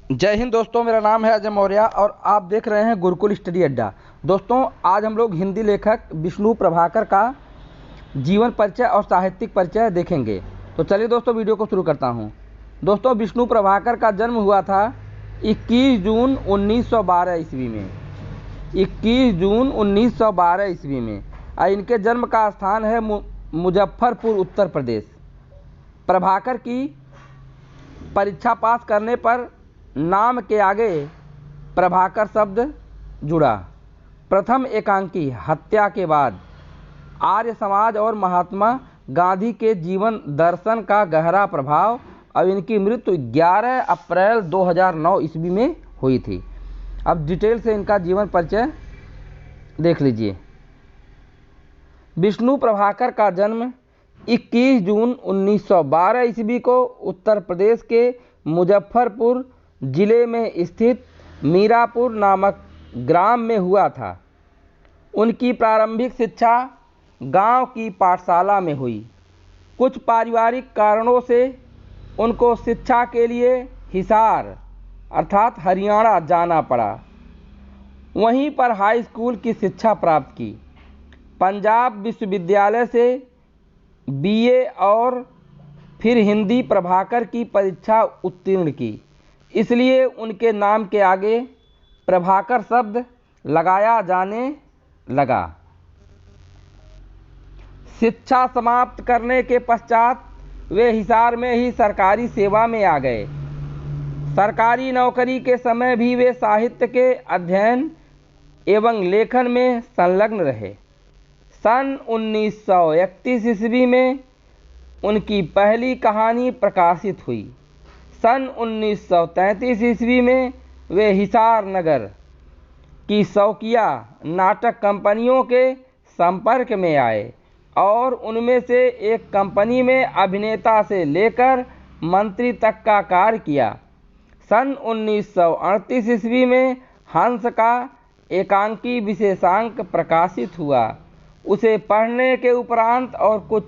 जय हिंद दोस्तों, मेरा नाम है अजय मौर्य और आप देख रहे हैं गुरुकुल स्टडी अड्डा। दोस्तों, आज हम लोग हिंदी लेखक विष्णु प्रभाकर का जीवन परिचय और साहित्यिक परिचय देखेंगे। तो चलिए दोस्तों, वीडियो को शुरू करता हूं। दोस्तों, विष्णु प्रभाकर का जन्म हुआ था 21 जून 1912 ईस्वी में। 21 जून 1912 ईस्वी में इनके जन्म का स्थान है मुजफ्फरपुर, उत्तर प्रदेश। प्रभाकर की परीक्षा पास करने पर नाम के आगे प्रभाकर शब्द जुड़ा। प्रथम एकांकी हत्या के बाद आर्य समाज और महात्मा गांधी के जीवन दर्शन का गहरा प्रभाव। अब इनकी मृत्यु 11 अप्रैल 2009 ईस्वी में हुई थी। अब डिटेल से इनका जीवन परिचय देख लीजिए। विष्णु प्रभाकर का जन्म 21 जून 1912 ईस्वी को उत्तर प्रदेश के मुजफ्फरपुर जिले में स्थित मीरापुर नामक ग्राम में हुआ था। उनकी प्रारंभिक शिक्षा गांव की पाठशाला में हुई। कुछ पारिवारिक कारणों से उनको शिक्षा के लिए हिसार अर्थात हरियाणा जाना पड़ा। वहीं पर हाई स्कूल की शिक्षा प्राप्त की। पंजाब विश्वविद्यालय से बीए और फिर हिंदी प्रभाकर की परीक्षा उत्तीर्ण की। इसलिए उनके नाम के आगे प्रभाकर शब्द लगाया जाने लगा। शिक्षा समाप्त करने के पश्चात वे हिसार में ही सरकारी सेवा में आ गए। सरकारी नौकरी के समय भी वे साहित्य के अध्ययन एवं लेखन में संलग्न रहे। सन 1931 ईस्वी में उनकी पहली कहानी प्रकाशित हुई। सन 1933 ईस्वी में वे हिसार नगर की शौकिया नाटक कंपनियों के संपर्क में आए और उनमें से एक कंपनी में अभिनेता से लेकर मंत्री तक का कार्य किया। सन 1938 ईस्वी में हंस का एकांकी विशेषांक प्रकाशित हुआ। उसे पढ़ने के उपरांत और कुछ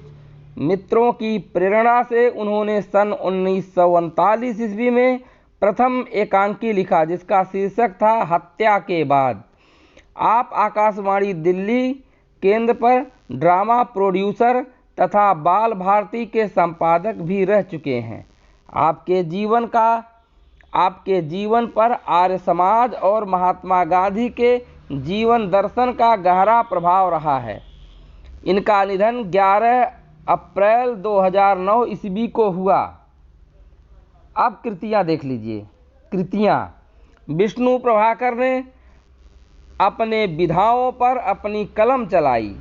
मित्रों की प्रेरणा से उन्होंने सन 1939 ईस्वी में प्रथम एकांकी लिखा, जिसका शीर्षक था हत्या के बाद। आप आकाशवाणी दिल्ली केंद्र पर ड्रामा प्रोड्यूसर तथा बाल भारती के संपादक भी रह चुके हैं। आपके जीवन पर आर्य समाज और महात्मा गांधी के जीवन दर्शन का गहरा प्रभाव रहा है। इनका निधन 11 अप्रैल 2009 ईस्वी को हुआ। अब कृतियाँ देख लीजिए। कृतियाँ: विष्णु प्रभाकर ने अपने विधाओं पर अपनी कलम चलाई।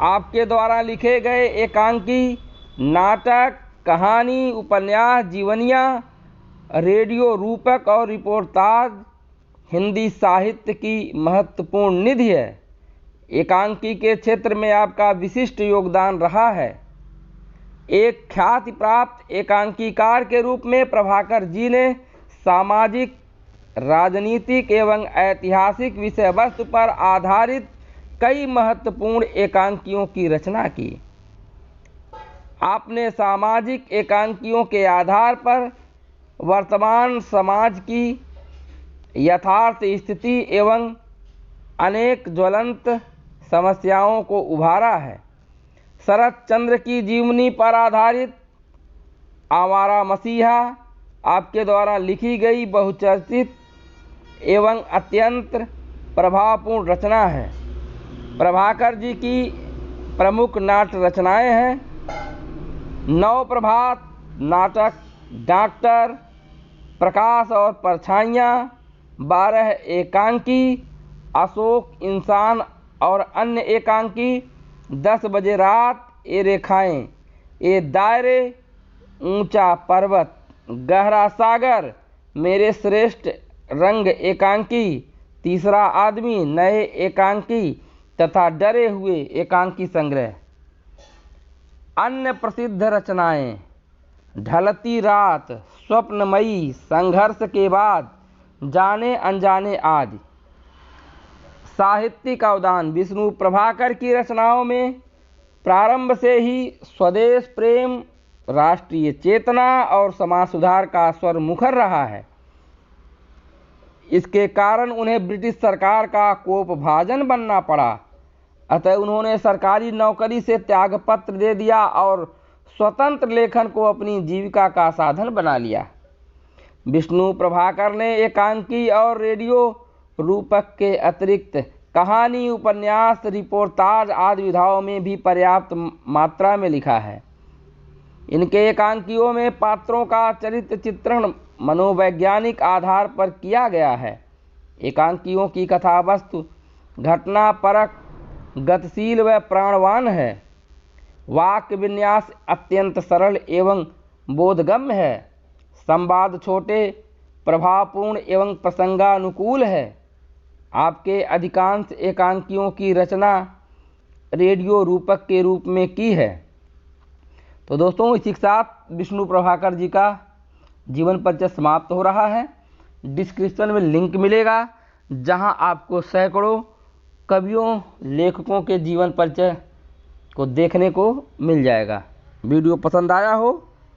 आपके द्वारा लिखे गए एकांकी, नाटक, कहानी, उपन्यास, जीवनियाँ, रेडियो रूपक और रिपोर्टाज हिंदी साहित्य की महत्वपूर्ण निधि है। एकांकी के क्षेत्र में आपका विशिष्ट योगदान रहा है। एक ख्याति प्राप्त एकांकीकार के रूप में प्रभाकर जी ने सामाजिक, राजनीतिक एवं ऐतिहासिक विषय वस्तु पर आधारित कई महत्वपूर्ण एकांकियों की रचना की। आपने सामाजिक एकांकियों के आधार पर वर्तमान समाज की यथार्थ स्थिति एवं अनेक ज्वलंत समस्याओं को उभारा है। शरत चंद्र की जीवनी पर आधारित आवारा मसीहा आपके द्वारा लिखी गई बहुचर्चित एवं अत्यंत प्रभावपूर्ण रचना है। प्रभाकर जी की प्रमुख नाट्य रचनाएं हैं: नव प्रभात नाटक, डॉक्टर, प्रकाश और परछाइयाँ, 12 एकांकी, अशोक, इंसान और अन्य एकांकी, 10 बजे रात, ये रेखाएं, ये दायरे, ऊंचा पर्वत, गहरा सागर, मेरे श्रेष्ठ रंग एकांकी, तीसरा आदमी, नए एकांकी तथा डरे हुए एकांकी संग्रह। अन्य प्रसिद्ध रचनाएं: ढलती रात, स्वप्नमयी, संघर्ष के बाद, जाने अनजाने आदि। साहित्यिक अवदान: विष्णु प्रभाकर की रचनाओं में प्रारंभ से ही स्वदेश प्रेम, राष्ट्रीय चेतना और समाज सुधार का स्वर मुखर रहा है। इसके कारण उन्हें ब्रिटिश सरकार का कोपभाजन बनना पड़ा। अतः उन्होंने सरकारी नौकरी से त्यागपत्र दे दिया और स्वतंत्र लेखन को अपनी जीविका का साधन बना लिया। विष्णु प्रभाकर ने एकांकी और रेडियो रूपक के अतिरिक्त कहानी, उपन्यास, रिपोर्टाज आदि विधाओं में भी पर्याप्त मात्रा में लिखा है। इनके एकांकियों में पात्रों का चरित्र चित्रण मनोवैज्ञानिक आधार पर किया गया है। एकांकियों की कथा वस्तु घटना परक, गतिशील व प्राणवान है। वाक्य विन्यास अत्यंत सरल एवं बोधगम्य है। संवाद छोटे, प्रभावपूर्ण एवं प्रसंगानुकूल है। आपके अधिकांश एकांकियों की रचना रेडियो रूपक के रूप में की है। तो दोस्तों, इसी के साथ विष्णु प्रभाकर जी का जीवन परिचय समाप्त हो रहा है। डिस्क्रिप्शन में लिंक मिलेगा जहां आपको सैकड़ों कवियों, लेखकों के जीवन परिचय को देखने को मिल जाएगा। वीडियो पसंद आया हो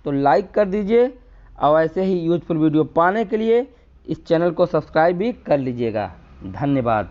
तो लाइक कर दीजिए और ऐसे ही यूजफुल वीडियो पाने के लिए इस चैनल को सब्सक्राइब भी कर लीजिएगा। धन्यवाद।